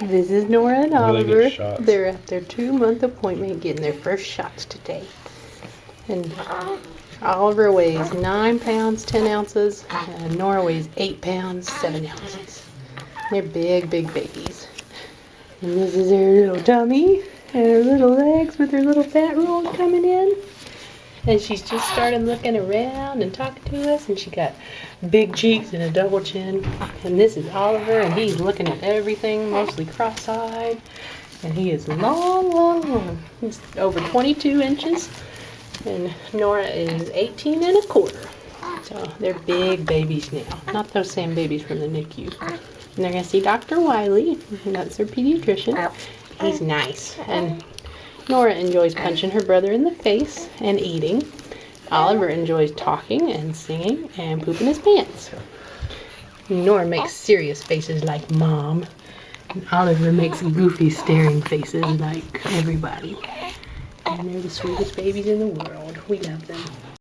This is Nora and When do they get Oliver. shots? They're at their 2-month appointment getting their first shots today. And Oliver weighs 9 pounds, 10 ounces, and Nora weighs 8 pounds, 7 ounces. They're big, big babies. And this is her little tummy and her little legs with her little fat rolls coming in. And she's just started looking around and talking to us, and she got big cheeks and a double chin. And this is Oliver, and he's looking at everything, mostly cross-eyed. And he is long, long, long. He's over 22 inches, and Nora is 18 and a quarter. So they're big babies now, not those same babies from the NICU. And they're gonna see Dr. Wiley, and that's their pediatrician. He's nice, and Nora enjoys punching her brother in the face and eating. Oliver enjoys talking and singing and pooping his pants. Nora makes serious faces like Mom. And Oliver makes goofy staring faces like everybody. And they're the sweetest babies in the world. We love them.